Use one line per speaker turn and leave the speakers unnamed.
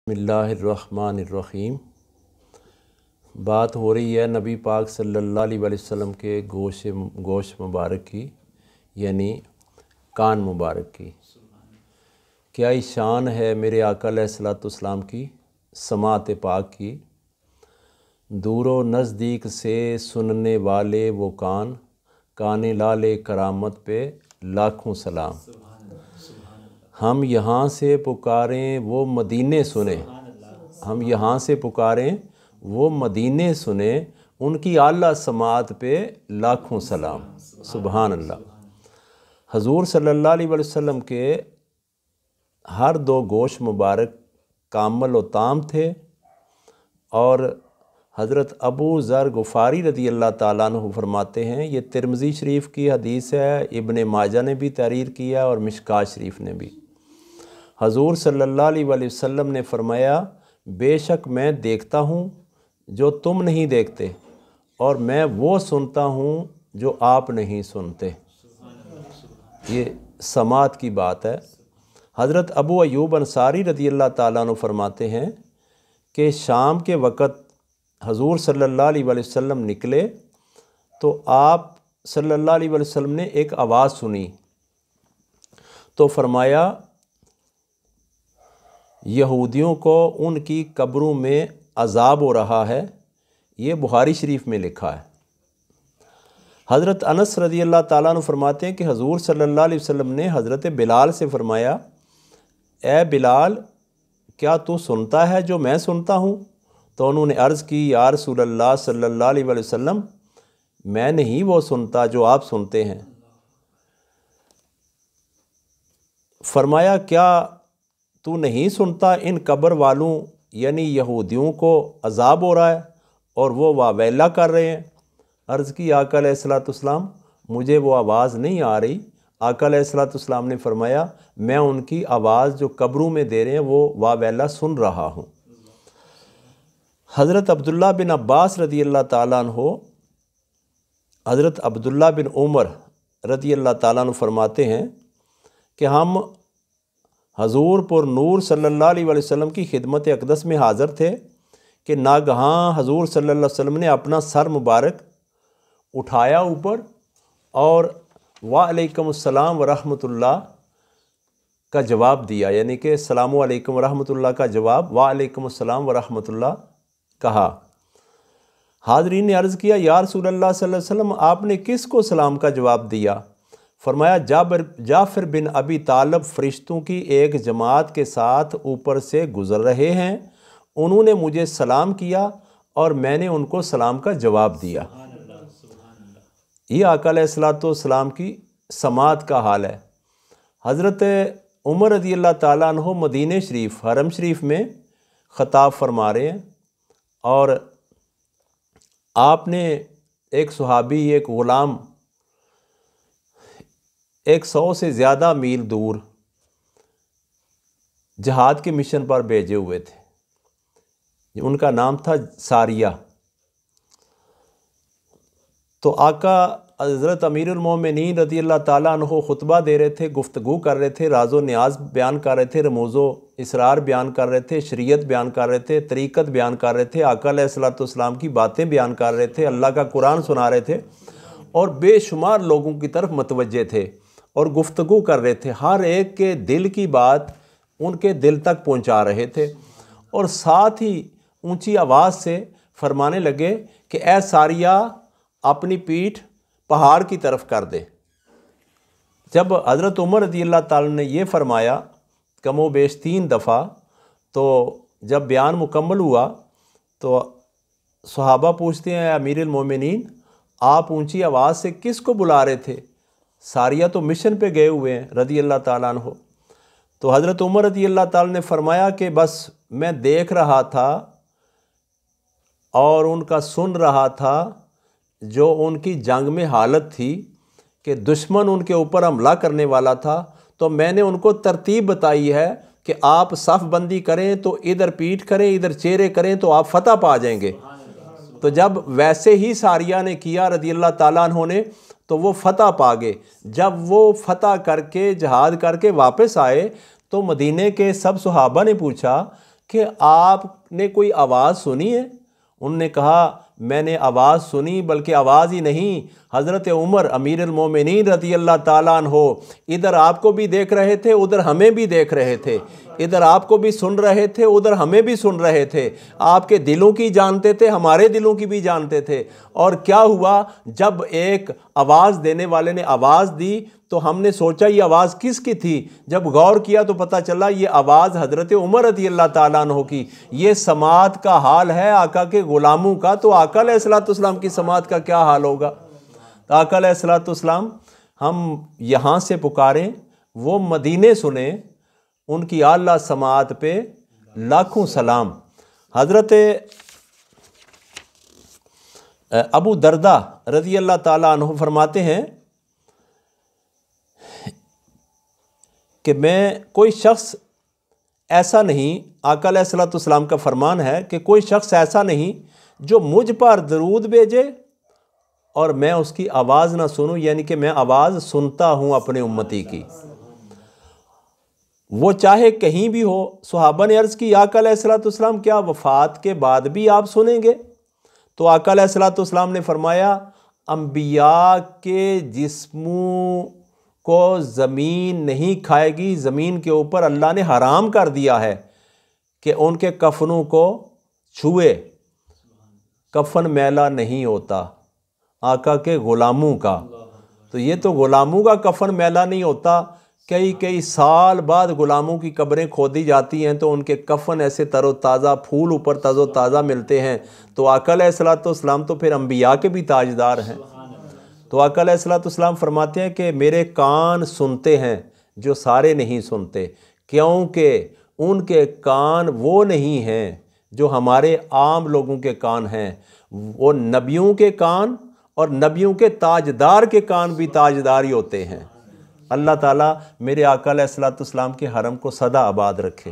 बिस्मिल्लाहिर्रहमानिर्रहीम। बात हो रही है नबी पाक सल्लल्लाहु अलैहि वसल्लम के गोश्त मुबारक की, यानी कान मुबारक की। क्या ही शान है मेरे आका अलैहिस्सलाम की, समात पाक की। दूरो नज़दीक से सुनने वाले वो कान लाले करामत पे लाखों सलाम। हम यहाँ से पुकारें वो मदीने सुने, हम यहाँ से पुकारें वो मदीने सुने, उनकी आला समात पे लाखों सलाम। सुबहान अल्लाह। हजूर सल्लल्लाहु अलैहि वसल्लम के हर दो गोश मुबारक कामल व ताम थे, और हज़रत अबू ज़र गुफ़ारी रज़ी अल्लाह ताला अन्हु फरमाते हैं, ये तिरमिज़ी शरीफ की हदीस है, इब्ने माजा ने भी तहरीर किया और मिशकात शरीफ ने भी। हजूर सल्लल्लाहु अलैहि वसल्लम ने फरमाया, बेशक मैं देखता हूँ जो तुम नहीं देखते, और मैं वो सुनता हूँ जो आप नहीं सुनते। ये समात की बात है। हज़रत अबू अयूब अंसारी रज़ी अल्लाह ताला अन्हु फरमाते हैं कि शाम के वक़्त हजूर सल्लल्लाहु अलैहि वसल्लम निकले तो आप सल्लल्लाहु अलैहि वसल्लम ने एक आवाज़ सुनी, तो फरमाया, यहूदियों को उनकी कब्रों में अज़ाब हो रहा है। ये बुखारी शरीफ में लिखा है। हज़रत अनस रज़ी अल्लाह ताला अन्हु फरमाते हैं कि हजूर सल्लल्लाहु अलैहि वसल्लम ने हज़रत बिलाल से फरमाया, ए बिलाल, क्या तू सुनता है जो मैं सुनता हूँ? तो उन्होंने अर्ज़ की, या रसूल अल्लाह सल्लल्लाहु अलैहि वसल्लम, मैं नहीं वो सुनता जो आप सुनते हैं। फरमाया, क्या तू नहीं सुनता इन कब्र वालों यानी यहूदियों को अज़ाब हो रहा है और वो वावेला कर रहे हैं? अर्ज़ की, आका अलैहिस्सलाम, मुझे वो आवाज़ नहीं आ रही। आका अलैहिस्सलाम ने फरमाया, मैं उनकी आवाज़ जो कब्रों में दे रहे हैं वो वावेला सुन रहा हूँ। हज़रत अब्दुल्ला बिन अब्बास रज़ी अल्लाह ताला अन्हु, हज़रत अब्दुल्ला बिन उमर रज़ी अल्लाह ताला अन्हु फरमाते हैं कि हम हजूर पुर नूर सल्लल्लाहु अलैहि वसल्लम की खिदमत अक़दस में हाज़िर थे कि नागहां हजूर सल्लल्लाहु अलैहि वसल्लम ने अपना सर मुबारक उठाया ऊपर और वालेकुमुस्सलाम व रहमतुल्लाह का जवाब दिया, यानी कि अस्सलामु अलैकुम व रहमतुल्लाह का जवाब वालेकुमुस्सलाम व रहमतुल्लाह कहा। हाज़रीन ने अर्ज़ किया, या रसूलल्लाह सल्लल्लाहु अलैहि वसल्लम, आपने किस को सलाम का जवाब दिया? फरमाया, जाफ़िर बिन अबी तालब फ़रिश्तों की एक जमात के साथ ऊपर से गुज़र रहे हैं, उन्होंने मुझे सलाम किया और मैंने उनको सलाम का जवाब दिया। ये आका अलैहिस्सलाम की समात का हाल है। हज़रत उमर रज़ी अल्लाह ताला अन्हु मदीने शरीफ हरम शरीफ में ख़ताब फरमा रहे हैं, और आपने एक सहाबी, एक ग़ुलाम 100 से ज़्यादा मील दूर जहाद के मिशन पर भेजे हुए थे। उनका नाम था सारिया। तो आका हज़रत अमीरुल मोमिनीन रज़ी अल्लाह ताला अन्हु खुतबा दे रहे थे, गुफ्तगू कर रहे थे, राज़ो न्याज़ बयान कर रहे थे, रमूज़ो इसरार बयान कर रहे थे, शरीयत बयान कर रहे थे, तरीक़त बयान कर रहे थे, आका अलैहिस्सलाम की बातें बयान कर रहे थे, अल्लाह का कुरान सुना रहे थे, और बेशुमार लोगों की तरफ मतवज्जे थे और गुफ्तगू कर रहे थे। हर एक के दिल की बात उनके दिल तक पहुंचा रहे थे, और साथ ही ऊंची आवाज़ से फरमाने लगे कि ए सारिया, अपनी पीठ पहाड़ की तरफ कर दे। जब हज़रत उमर रज़ी अल्लाह ताला ने ये फरमाया कमो बेश 3 दफ़ा, तो जब बयान मुकम्मल हुआ तो सहाबा पूछते हैं, अमीरुल मोमिनीन, आप ऊंची आवाज़ से किस को बुला रहे थे? सारिया तो मिशन पे गए हुए हैं रज़ी अल्लाह ताला अन्हु। तो हज़रत उमर रज़ी अल्लाह ताला ने फरमाया कि बस मैं देख रहा था और उनका सुन रहा था जो उनकी जंग में हालत थी कि दुश्मन उनके ऊपर हमला करने वाला था, तो मैंने उनको तरतीब बताई है कि आप सफ़ बंदी करें तो इधर पीठ करें, इधर चेहरे करें, तो आप फतह पा जाएंगे। तो जब वैसे ही सारिया ने किया रज़ी अल्लाह ताला अन्हु ने, तो वो फतह पा गए। जब वो फतह करके जहाद करके वापस आए तो मदीने के सब सहाबा ने पूछा کہ آپ نے کوئی آواز سنی ہے؟ انہوں نے کہا میں نے آواز سنی، بلکہ آواز ہی نہیں، حضرت عمر امیر المومنین رضی اللہ تعالیٰ عنہ ادھر آپ کو بھی دیکھ رہے تھے، ادھر ہمیں بھی دیکھ رہے تھے، ادھر آپ کو بھی سن رہے تھے، ادھر ہمیں بھی سن رہے تھے، آپ کے دلوں کی جانتے تھے، ہمارے دلوں کی بھی جانتے تھے۔ اور کیا ہوا، جب ایک آواز دینے والے نے آواز دی تو ہم نے سوچا یہ آواز کس کی تھی، جب غور کیا تو پتہ چلا یہ آواز حضرت عمر رضی اللہ تعالیٰ عنہ کی۔ یہ سماعت کا حال ہے آقا کے غلاموں کا، تو آقا علیہ السلام کی سماعت کا کیا حال ہوگا؟ تو آقا علیہ السلام ہم یہاں سے پکاریں، وہ مدینے سنیں، ان کی اعلیٰ سماعت پہ لاکھوں سلام۔ حضرت ابو دردہ رضی اللہ تعالیٰ عنہ فرماتے ہیں کہ میں کوئی شخص ایسا نہیں، آقا علیہ السلام کا فرمان ہے کہ کوئی شخص ایسا نہیں جو مجھ پر درود بھیجے اور میں اس کی آواز نہ سنوں، یعنی کہ میں آواز سنتا ہوں اپنے امتی کی، وہ چاہے کہیں بھی ہو۔ صحابہ نے عرض کی آقا علیہ السلام کیا وفات کے بعد بھی آپ سنیں گے؟ تو آقا علیہ السلام نے فرمایا انبیاء کے جسموں کو زمین نہیں کھائے گی، زمین کے اوپر اللہ نے حرام کر دیا ہے کہ ان کے کفنوں کو چھوئے، کفن میلا نہیں ہوتا آقا کے غلاموں کا۔ تو یہ تو غلاموں کا کفن میلا نہیں ہوتا، کئی سال بعد غلاموں کی قبریں کھودی جاتی ہیں تو ان کے کفن ایسے تر و تازہ، پھول اوپر تر و تازہ ملتے ہیں۔ تو آقا علیہ السلام تو پھر انبیاء کے بھی تاجدار ہیں۔ تو آقا علیہ السلام فرماتے ہیں کہ میرے کان سنتے ہیں جو سارے نہیں سنتے، کیونکہ ان کے کان وہ نہیں ہیں جو ہمارے عام لوگوں کے کان ہیں، وہ نبیوں کے کان اور نبیوں کے تاجدار کے کان بھی تاجدار ہی ہوتے ہیں۔ اللہ تعالیٰ میرے آقا علیہ السلام کے حرم کو سدا آباد رکھے۔